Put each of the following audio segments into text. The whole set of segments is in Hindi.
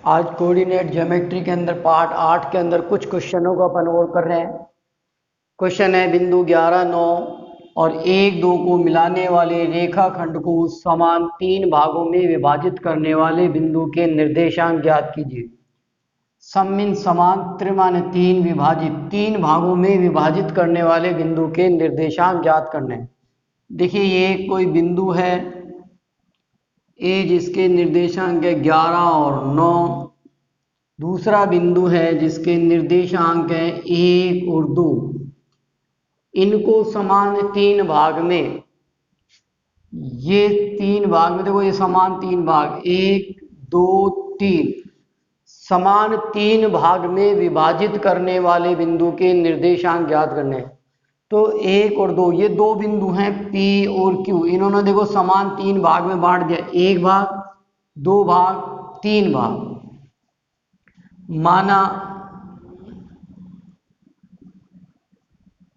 आज कोऑर्डिनेट ज्योमेट्री के अंदर पार्ट 8 के अंदर कुछ क्वेश्चनों को अपन और कर रहे हैं। क्वेश्चन है बिंदु 11, 9 और 1, 2 को मिलाने वाले रेखाखंड को समान 3 भागों में विभाजित करने वाले बिंदु के निर्देशांक ज्ञात कीजिए। सम समान त्रिमाने 3 विभाजित 3 भागों में विभाजित करने वाले बिंदु के निर्देशांक ज्ञात करने हैं। देखिए ये कोई बिंदु है ए जिसके निर्देशांक है 11 और 9। दूसरा बिंदु है जिसके निर्देशांक है 1 और 2। इनको समान 3 भाग में, ये 3 भाग में देखो, ये समान 3 भाग 1 2 3 समान 3 भाग में विभाजित करने वाले बिंदु के निर्देशांक ज्ञात करने हैं। तो 1 और 2 ये दो बिंदु हैं P और Q। इन्होंने देखो समान 3 भाग में बांट दिया, 1 भाग 2 भाग 3 भाग। माना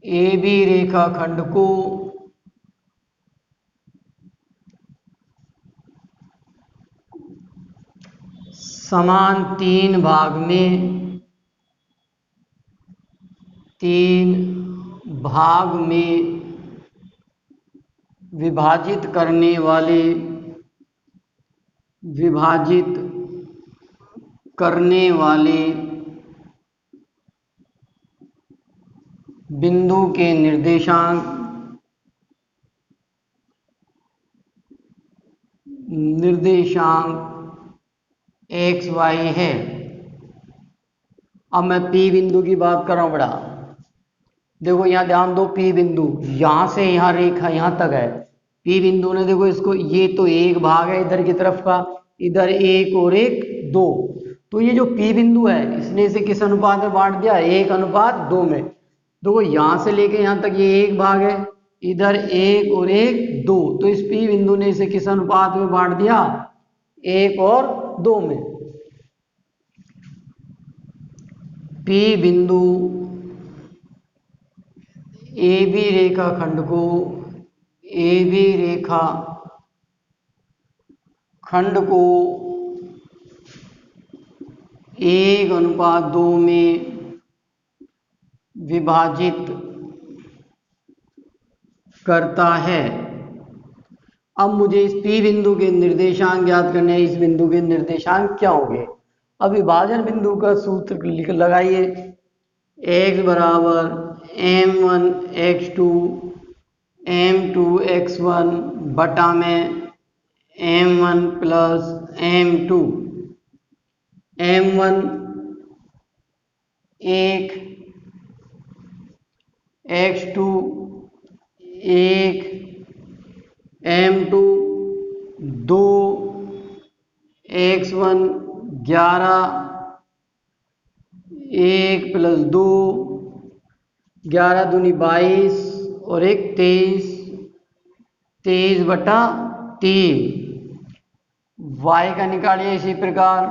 AB रेखाखंड को समान 3 भाग में विभाजित करने वाले बिंदु के निर्देशांक एक्स वाई है। अब मैं P बिंदु की बात कर रहा हूं। बड़ा देखो यहां ध्यान दो, P बिंदु यहां से यहां रेखा यहां तक है। P बिंदु ने देखो इसको, ये तो एक भाग है इधर की तरफ का, इधर 1 और 1 2। तो ये जो P बिंदु है इसने इसे किस अनुपात में बांट दिया, 1:2 में। देखो यहां से लेके यहां तक ये एक भाग है, इधर 1 और 1 2। तो इस P बिंदु ने इसे किस अनुपात में बांट दिया, 1 और 2 में। P बिंदु AB रेखाखंड को 1:2 में विभाजित करता है। अब मुझे इस P बिंदु के निर्देशांक ज्ञात करने हैं। इस बिंदु के निर्देशांक क्या होंगे। अब विभाजन बिंदु का सूत्र लगाइए, x बराबर m1 x2 m2 x1 बटा में m1 plus m2। m1 1, x2 1, m2 2, x1 11, 1 plus 2 11 दूनी 22 और 1 23, 23 बटा 3। y का निकालिए इसी प्रकार,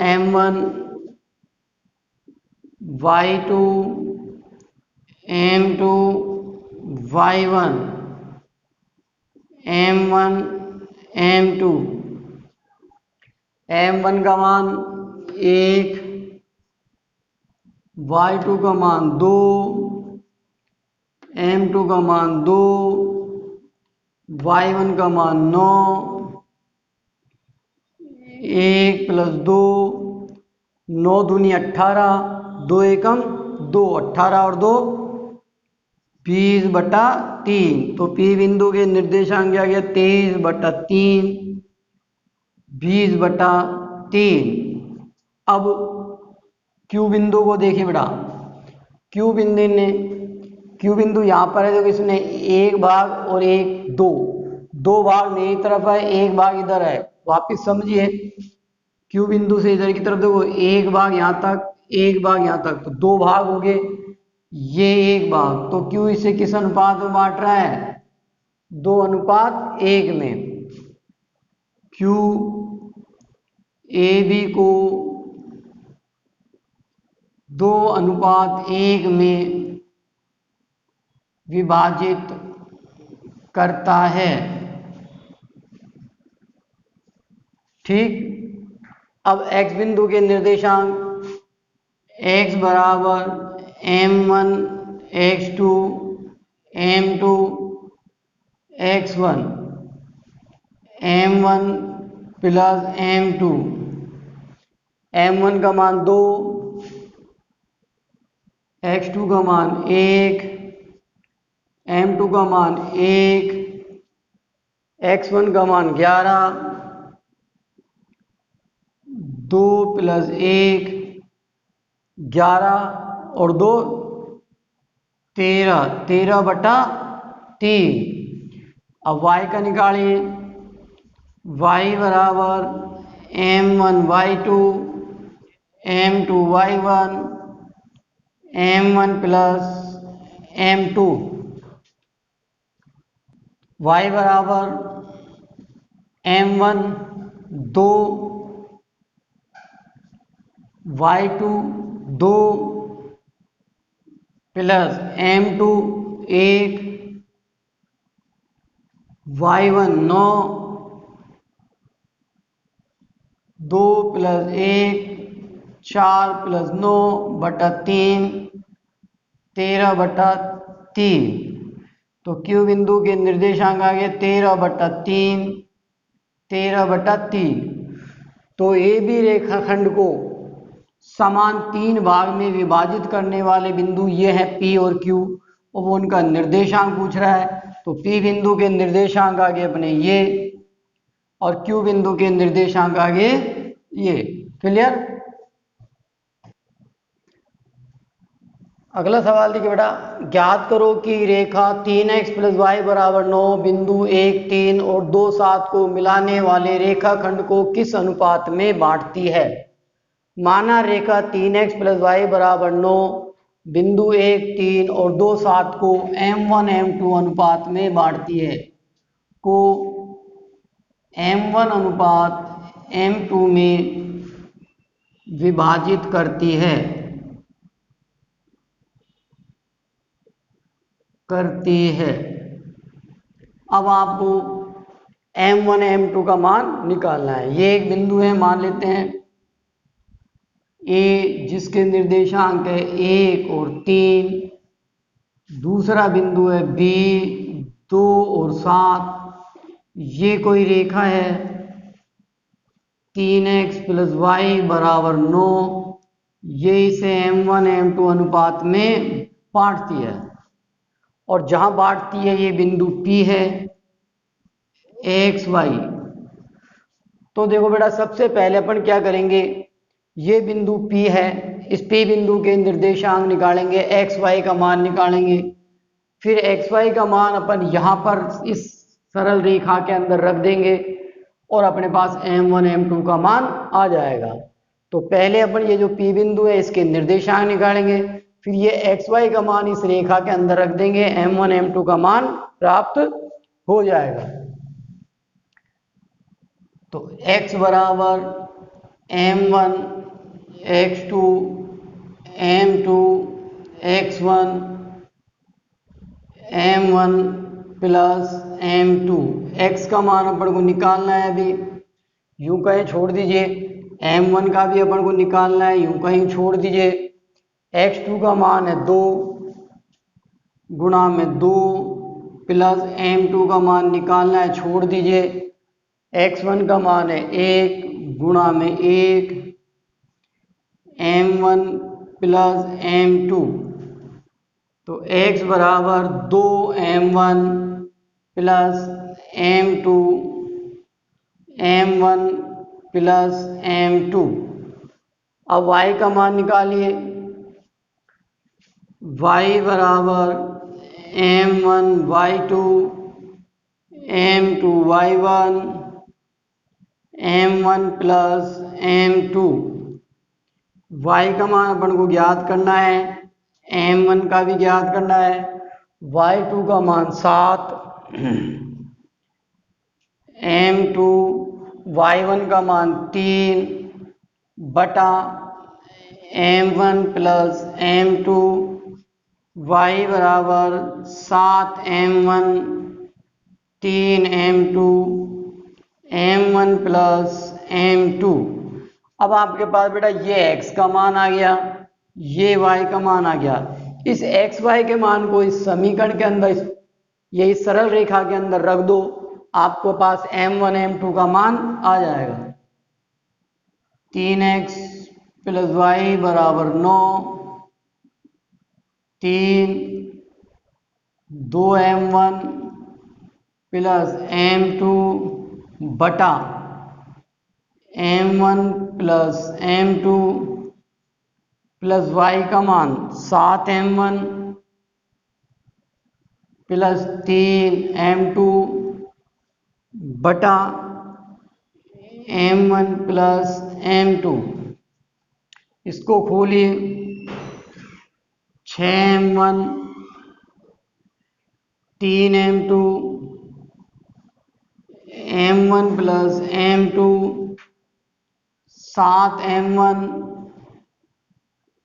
m1 y2 m2 y1 m1 m2। m1 का मान 1, y2 का मान 2, m2 का मान 2, y1 का मान 9, 1 प्लस 2 9 दूनी 18, 2 एकम 2, 18 और 2 20 बटा 3। तो P बिंदु के निर्देशांक क्या गया, 23 बटा 3, 20 बटा 3। अब Q बिंदु को देखिए बेटा, Q बिंदु यहां पर है। देखो इसने एक भाग और 1 2 दो भाग मेरी तरफ है, एक भाग इधर है। वापिस समझिए, Q बिंदु से इधर की तरफ देखो, एक भाग यहां तक, एक भाग यहां तक, तो 2 भाग हो गए, ये एक भाग। तो Q इसे किस अनुपात में बांट रहा है, 2:1 में। Q AB को 2:1 में विभाजित करता है। ठीक। अब x बिंदु के निर्देशांक x बराबर m1 x2 m2 x1 m1 plus m2, m1 का मान 2, x2 का मान 1, m2 का मान 1, x1 का मान 11, 2 प्लस 1 11 और 2 13, 13/3। अब y का निकालिए, y बराबर m1 y2 m2 y1 m1 plus m2, y बराबर m1 2 y2 2 plus m2 1 y1 9 2 plus 1 4 plus 9/3 13/3। तो Q बिंदु के निर्देशांक आ गए 13/3 13/3। तो ए बी रेखाखंड को समान 3 भाग में विभाजित करने वाले बिंदु ये हैं P और Q, और वो उनका निर्देशांक पूछ रहा है। तो P बिंदु के निर्देशांक आगे अपने ये और Q बिंदु के निर्देशांक आगे ये। क्लियर। अगला सवाल देखिए बेटा, ज्ञात करो कि रेखा 3x + y = 9 बिंदु 1 3 और 2 7 को मिलाने वाले रेखाखंड को किस अनुपात में बांटती है। माना रेखा 3x + y = 9 बिंदु 1 3 और 2 7 को m1 m2 अनुपात में बांटती है, को m1 अनुपात m2 में विभाजित करती है अब आपको m1 m2 का मान निकालना है। ये एक बिंदु है, मान लेते हैं A, जिसके निर्देशांक है 1 और 3। दूसरा बिंदु है B 2 और 7। ये कोई रेखा है 3x + y = 9। ये इसे m1 m2 अनुपात में बांटती है, और जहां बांटती है ये बिंदु P है xy। तो देखो बेटा, सबसे पहले अपन क्या करेंगे, ये बिंदु P है, इस P बिंदु के निर्देशांक निकालेंगे, xy का मान निकालेंगे। फिर xy का मान अपन यहाँ पर इस सरल रेखा के अंदर रख देंगे और अपने पास m1 m2 का मान आ जाएगा। तो पहले अपन ये जो P बिंदु है इसके निर्देशांक निकालेंगे, फिर ये xy का मान इस रेखा के अंदर रख देंगे, m1 m2 का मान प्राप्त हो जाएगा। तो x बराबर m1 x2 m2 x1 m1 plus m2। x का मान अपन को निकालना है, अभी यूं कहीं छोड़ दीजिए, m1 का भी अपन को निकालना है, यूं कहीं छोड़ दीजिए। x2 का मान है 2 गुणा में 2 प्लस m2 का मान निकालना है, छोड़ दीजिए। x1 का मान है 1 गुणा में 1 m1 प्लस m2। तो x बराबर 2 m1 plus m2 m1 plus m2। अब y का मान निकालिए, y बराबर m1 y2 m2 y1 m1 plus m2। y का मान अपन को ज्ञात करना है, m1 का भी ज्ञात करना है। y2 का मान 7 m2 y1 का मान 3 बटा m1 प्लस m2। y बराबर 7 m1 3 m2 m1 plus m2। अब आपके पास बेटा ये x का मान आ गया, ये y का मान आ गया। इस x y के मान को इस समीकरण के अंदर, ये इस सरल रेखा के अंदर रख दो, आपको पास m1 m2 का मान आ जाएगा। 3x प्लस y बराबर 9, 3 2m1 प्लस m2 बटा m1 plus m2 plus y का मान 7m1 प्लस 3m2 बटा m1 प्लस m2। इसको खोलिए, 6m1 3m2 m1 plus m2 7m1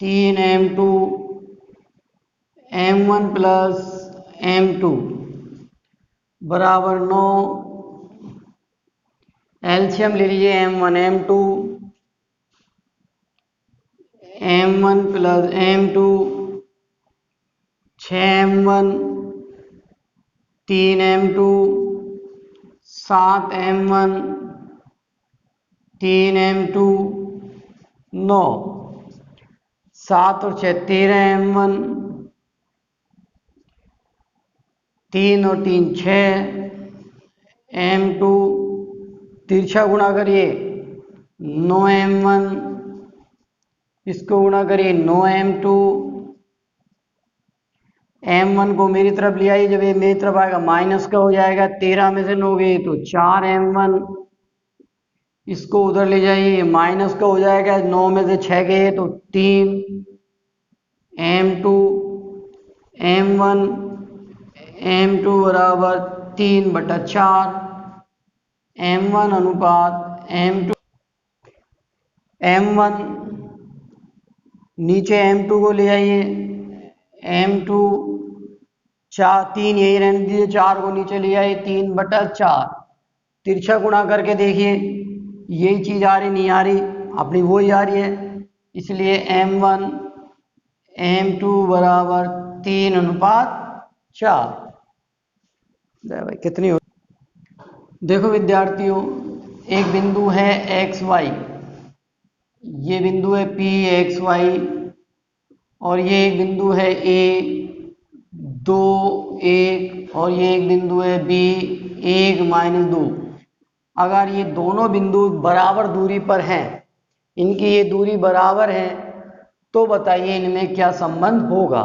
3m2 m1 plus m2 बराबर 9। एलसीएम ले लीजिए, m1 m2 m1 plus m2 6m1 3m2 7m1 3m2 9, 7 और 6 13m1 3 और 3 6 m2 तिरछा गुणा करिए 9m1, इसको गुणा करिए 9m2। m1 को मेरी तरफ ले आइए, जब ये मेरी तरफ आएगा माइनस का हो जाएगा, 13 में से 9 गए तो 4m1। इसको उधर ले जाइए, माइनस का हो जाएगा, 9 में से 6 गए तो 3m2 m1 m2 बराबर 3/4 m1 अनुपात m2। m1 नीचे m2 को ले आइए, m2 3 यही रहने दीजिए, 4 को नीचे ले आइए, 3/4। तिरछा गुणा करके देखिए, यही चीज आ रही नहीं आ रही, अपनी वही आ रही है, इसलिए m1 m2 बराबर 3/4। भाई कितनी हो। देखो विद्यार्थियों, एक बिंदु है एक्स वाई, ये बिंदु है पी एक्स वाई, और ये एक बिंदु है ए 2 1, और ये एक बिंदु है बी 1 -2। अगर ये दोनों बिंदु बराबर दूरी पर हैं, इनकी ये दूरी बराबर है, तो बताइए इनमें क्या संबंध होगा।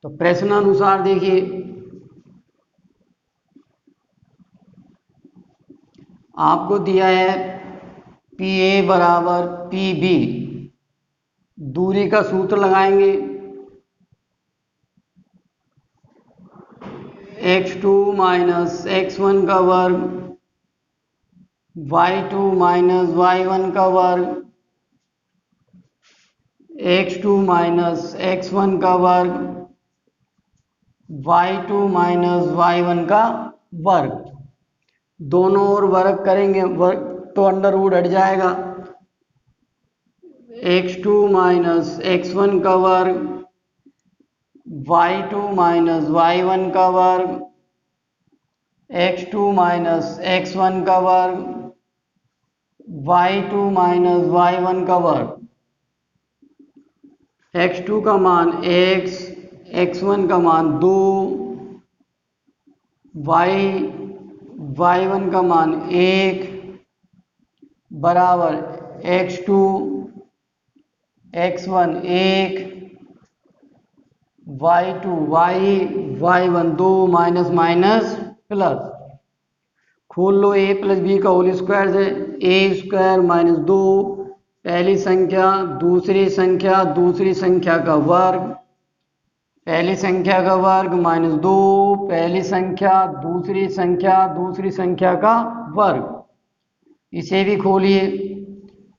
तो प्रश्नानुसार देखिए, आपको दिया है पी ए बराबर पी बी, दूरी का सूत्र लगाएंगे, x2 माइनस x1 का वर्ग y2 माइनस y1 का वर्ग x2 माइनस x1 का वर्ग y2 माइनस y1 का वर्ग। दोनों ओर वर्ग करेंगे, वर्ग तो अंडर रूट हट जाएगा, x2 माइनस x1 का वर्ग y2 माइनस y1 का वर्ग x2 माइनस x1 का वर्ग y2 माइनस y1 का वर्ग। x2 का मान x, x1 का मान 2, y1 का मान 1 बराबर x2 x1 1 y2 y1 2 minus minus plus. खोल लो, a प्लस बी का होल स्क्वायर से a स्क्वायर माइनस 2 पहली संख्या दूसरी संख्या दूसरी संख्या का वर्ग, पहली संख्या का वर्ग माइनस 2 पहली संख्या दूसरी संख्या का वर्ग। इसे भी खोलिए,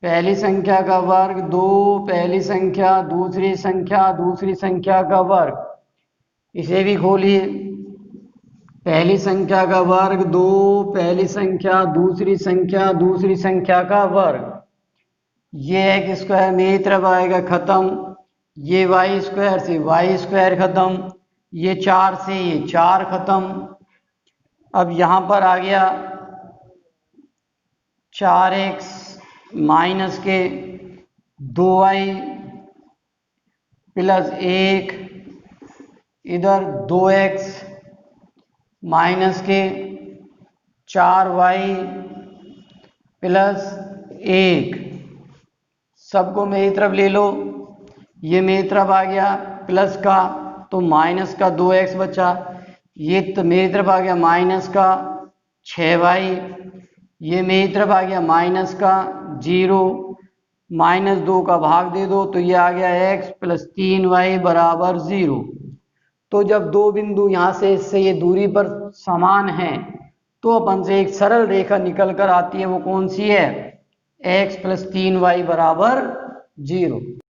पहली संख्या का वर्ग 2 पहली संख्या दूसरी संख्या का वर्ग। इसे भी खोलिए, पहली संख्या का वर्ग 2, पहली संख्या दूसरी संख्या का वर्ग, ये x स्क्वायर मेरी तरफ आएगा खत्म, ये वाई स्क्वायर से वाई स्क्वायर खत्म, ये 4 से ये 4 खत्म। अब यहां पर आ गया 4x माइनस के 2y प्लस 1, इधर 2x माइनस के 4y प्लस 1, सबको मेरी तरफ ले लो, ये मेरी तरफ आ गया प्लस का तो माइनस का 2x बचा, ये तो मेरी तरफ आ गया माइनस का 6y, ये मेरी तरफ आ गया माइनस का 0, माइनस 2 का भाग दे दो तो ये आ गया x प्लस 3y बराबर 0। तो जब दो बिंदु यहाँ से इससे ये दूरी पर समान है तो अपन से एक सरल रेखा निकल कर आती है, वो कौन सी है, x प्लस 3y बराबर 0।